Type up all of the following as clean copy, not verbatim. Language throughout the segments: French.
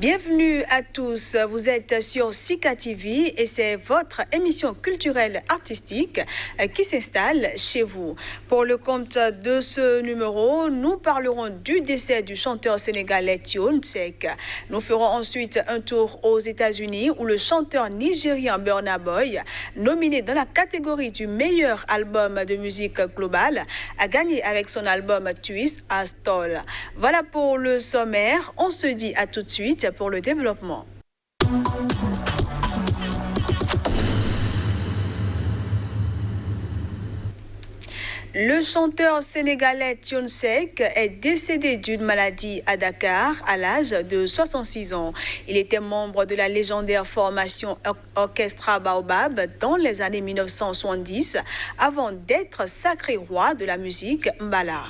Bienvenue à tous, vous êtes sur Sika TV et c'est votre émission culturelle artistique qui s'installe chez vous. Pour le compte de ce numéro, nous parlerons du décès du chanteur sénégalais Thione Seck. Nous ferons ensuite un tour aux États-Unis où le chanteur nigérien Burna Boy, nominé dans la catégorie du meilleur album de musique globale, a gagné avec son album Twist à Stoll. Voilà pour le sommaire, on se dit à tout de suite pour le développement. Le chanteur sénégalais Thione Seck est décédé d'une maladie à Dakar à l'âge de 66 ans. Il était membre de la légendaire formation Orchestra Baobab dans les années 1970 avant d'être sacré roi de la musique Mbala.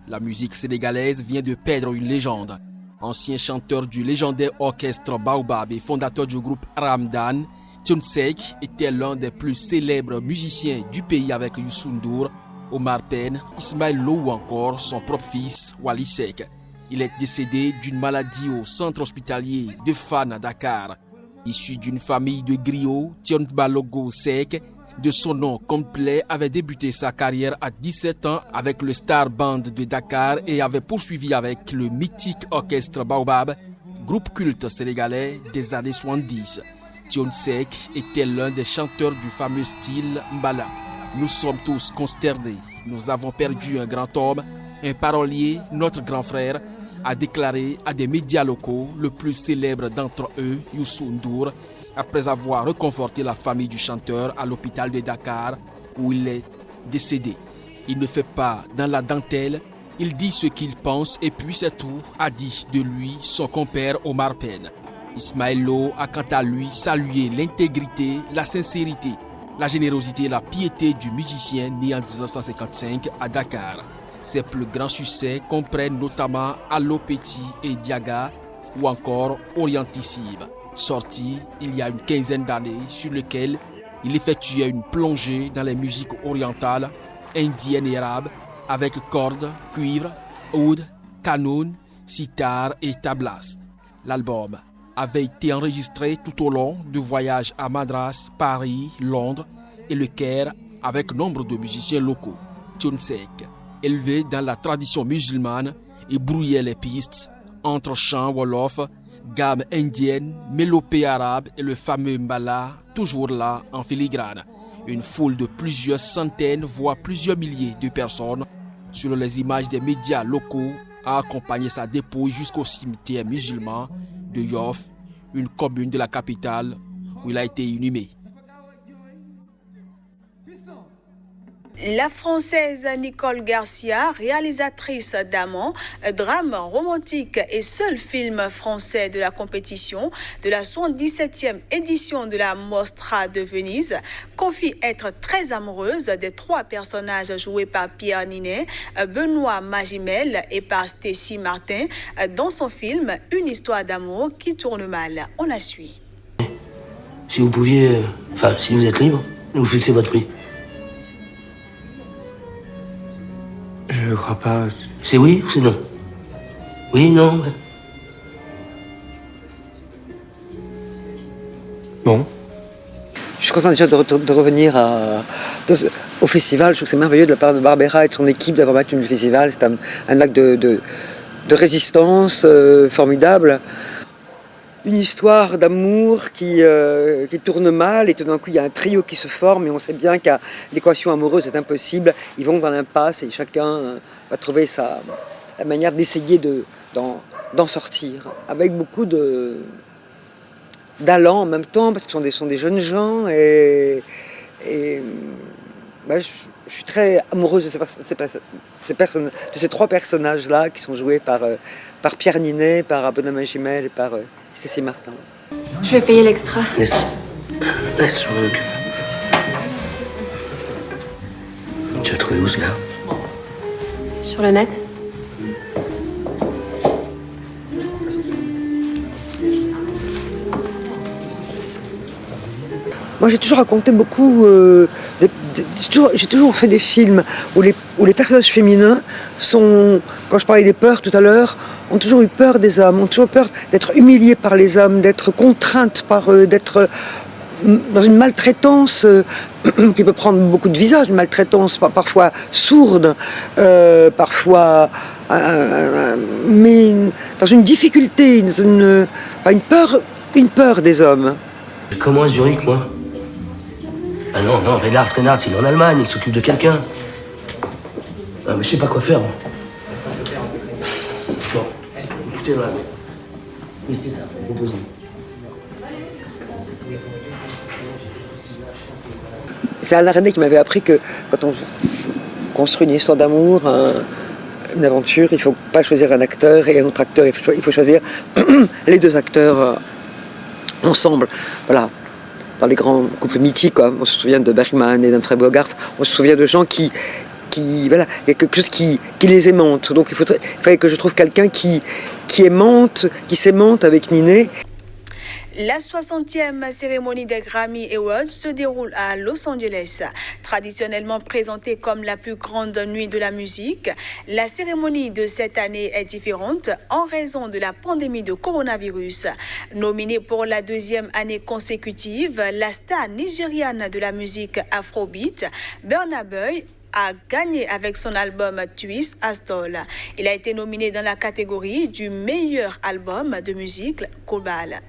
La musique sénégalaise vient de perdre une légende. Ancien chanteur du légendaire orchestre Baobab et fondateur du groupe Ramdan, Thione Seck était l'un des plus célèbres musiciens du pays avec Youssou N'Dour, Omar Pène, Ismaël Lô ou encore son propre fils Wally Seck. Il est décédé d'une maladie au centre hospitalier de Fann à Dakar. Issu d'une famille de griots, Thione Balogo Seck, de son nom complet, avait débuté sa carrière à 17 ans avec le Star Band de Dakar et avait poursuivi avec le mythique orchestre Baobab, groupe culte sénégalais des années 70. Thione Seck était l'un des chanteurs du fameux style Mbala. Nous sommes tous consternés. Nous avons perdu un grand homme, un parolier, notre grand frère, a déclaré à des médias locaux, le plus célèbre d'entre eux, Youssou N'Dour, après avoir reconforté la famille du chanteur à l'hôpital de Dakar où il est décédé. Il ne fait pas dans la dentelle, il dit ce qu'il pense et puis c'est tout, a dit de lui son compère Omar Pène. Ismaël Lô a quant à lui salué l'intégrité, la sincérité, la générosité et la piété du musicien né en 1955 à Dakar. Ses plus grands succès comprennent notamment Allo Petit et Diaga ou encore Orientissime, sorti il y a une quinzaine d'années, sur lequel il effectuait une plongée dans les musiques orientales, indiennes et arabes, avec cordes, cuivre, oud, canon, sitar et tablas. L'album avait été enregistré tout au long de voyages à Madras, Paris, Londres et le Caire avec nombre de musiciens locaux. Thione Seck, élevé dans la tradition musulmane, et brouillait les pistes entre chants wolof, gamme indienne, mélopée arabe et le fameux mbala, toujours là en filigrane. Une foule de plusieurs centaines, voire plusieurs milliers de personnes, selon les images des médias locaux, a accompagné sa dépouille jusqu'au cimetière musulman de Yoff, une commune de la capitale où il a été inhumé. La Française Nicole Garcia, réalisatrice d'Amant, drame romantique et seul film français de la compétition de la 77e édition de la Mostra de Venise, confie être très amoureuse des trois personnages joués par Pierre Ninet, Benoît Magimel et par Stécie Martin dans son film Une histoire d'amour qui tourne mal. On la suit. Si vous pouviez, si vous êtes libre, vous fixez votre prix. Je crois pas. C'est oui ou c'est non? Oui, non, ouais. Bon. Je suis content déjà de revenir au festival. Je trouve que c'est merveilleux de la part de Barbera et de son équipe d'avoir battu le festival. C'est un acte de résistance formidable. Une histoire d'amour qui tourne mal et tout d'un coup il y a un trio qui se forme et on sait bien que l'équation amoureuse est impossible. Ils vont dans l'impasse et chacun va trouver la manière d'essayer d'en sortir avec beaucoup d'allant en même temps parce que ce sont des jeunes gens et je suis très amoureuse de ces trois personnages-là qui sont joués par Pierre Ninet, par Benoît Magimel et par Stécie Martin. Je vais payer l'extra. Yes. Laisse, je m'en occupe. Tu as trouvé où ce gars? Sur le net. Moi, j'ai toujours raconté beaucoup. J'ai toujours fait des films où les personnages féminins sont, quand je parlais des peurs tout à l'heure, ont toujours eu peur des hommes, ont toujours peur d'être humiliées par les hommes, d'être contraintes par eux, d'être dans une maltraitance qui peut prendre beaucoup de visages, une maltraitance parfois sourde, parfois, mais dans une difficulté, dans une peur des hommes. Comment à Zurich, moi? Ah non, Reinhard, il est en Allemagne, il s'occupe de quelqu'un. Ah, mais je sais pas quoi faire, moi. Bon, écoutez, là. Oui, c'est ça, proposez. C'est Alain Resnais qui m'avait appris que quand on construit une histoire d'amour, une aventure, il ne faut pas choisir un acteur et un autre acteur, il faut choisir les deux acteurs ensemble. Voilà. Dans les grands couples mythiques, quoi. On se souvient de Bergman et d'Humphrey Bogart, on se souvient de gens qui voilà, il y a quelque chose qui les aimante. Donc il fallait que je trouve quelqu'un qui s'aimante avec Niné. La 60e cérémonie des Grammy Awards se déroule à Los Angeles. Traditionnellement présentée comme la plus grande nuit de la musique, la cérémonie de cette année est différente en raison de la pandémie de coronavirus. Nominée pour la deuxième année consécutive, la star nigériane de la musique Afrobeat, Burna Boy, a gagné avec son album Twist Astol. Il a été nominé dans la catégorie du meilleur album de musique globale.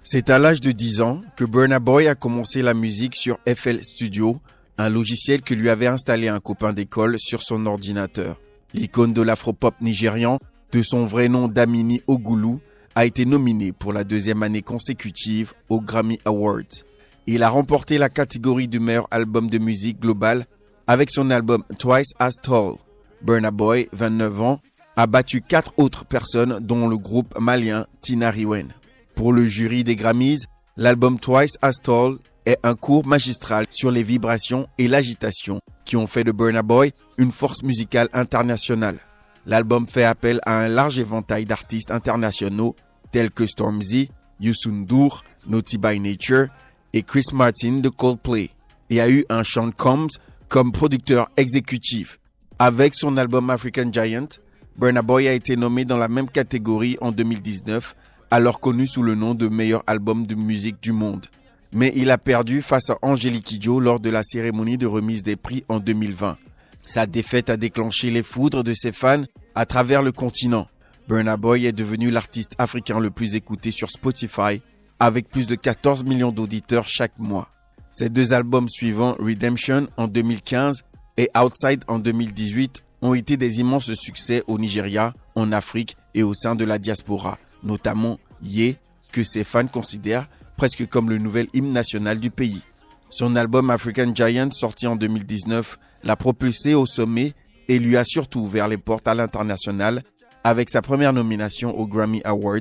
C'est à l'âge de 10 ans que Burna Boy a commencé la musique sur FL Studio, un logiciel que lui avait installé un copain d'école sur son ordinateur. L'icône de l'afropop nigérian, de son vrai nom Damini Ogulu, a été nominé pour la deuxième année consécutive aux Grammy Awards. Il a remporté la catégorie du meilleur album de musique globale avec son album Twice as Tall. Burna Boy, 29 ans, a battu 4 autres personnes dont le groupe malien Tinariwen. Pour le jury des Grammys, l'album Twice as Tall est un cours magistral sur les vibrations et l'agitation qui ont fait de Burna Boy une force musicale internationale. L'album fait appel à un large éventail d'artistes internationaux tels que Stormzy, Youssou N'Dour, Naughty by Nature et Chris Martin de Coldplay, et a eu un Sean Combs comme producteur exécutif. Avec son album African Giant, Burna Boy a été nommé dans la même catégorie en 2019, alors connu sous le nom de meilleur album de musique du monde. Mais il a perdu face à Angélique Kidjo lors de la cérémonie de remise des prix en 2020. Sa défaite a déclenché les foudres de ses fans à travers le continent. Burna Boy est devenu l'artiste africain le plus écouté sur Spotify, avec plus de 14 millions d'auditeurs chaque mois. Ses deux albums suivants, Redemption en 2015 et Outside en 2018, ont été des immenses succès au Nigeria, en Afrique et au sein de la diaspora, notamment Ye, que ses fans considèrent presque comme le nouvel hymne national du pays. Son album African Giant, sorti en 2019, l'a propulsé au sommet et lui a surtout ouvert les portes à l'international avec sa première nomination aux Grammy Awards,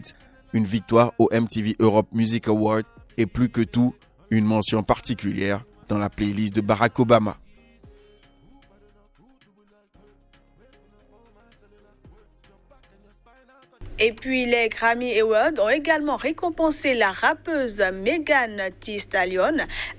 une victoire aux MTV Europe Music Awards et plus que tout, une mention particulière dans la playlist de Barack Obama. Et puis les Grammy Awards ont également récompensé la rappeuse Megan Thee Stallion,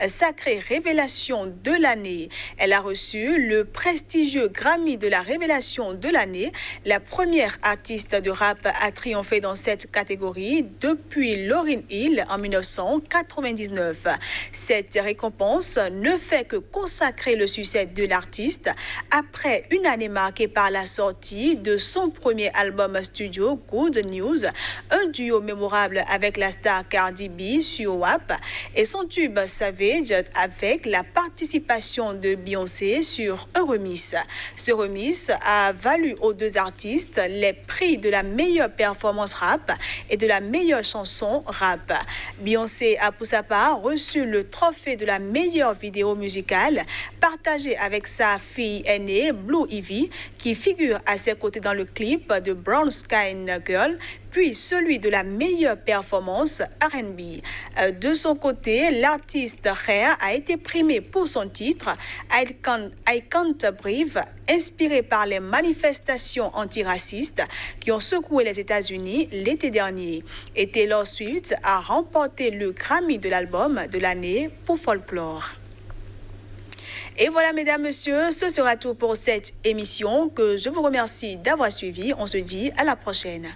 sacrée révélation de l'année. Elle a reçu le prestigieux Grammy de la révélation de l'année, la première artiste de rap à triompher dans cette catégorie depuis Lauryn Hill en 1999. Cette récompense ne fait que consacrer le succès de l'artiste après une année marquée par la sortie de son premier album studio Good the News, un duo mémorable avec la star Cardi B sur WAP et son tube Savage avec la participation de Beyoncé sur un remix. Ce remix a valu aux deux artistes les prix de la meilleure performance rap et de la meilleure chanson rap. Beyoncé a pour sa part reçu le trophée de la meilleure vidéo musicale partagée avec sa fille aînée Blue Ivy qui figure à ses côtés dans le clip de Brown Sky Girl, puis celui de la meilleure performance R&B. De son côté, l'artiste Rare a été primé pour son titre I Can't Breathe, inspiré par les manifestations antiracistes qui ont secoué les États-Unis l'été dernier. Et Taylor Swift a remporté le Grammy de l'album de l'année pour Folklore. Et voilà, mesdames, messieurs, ce sera tout pour cette émission que je vous remercie d'avoir suivi. On se dit à la prochaine.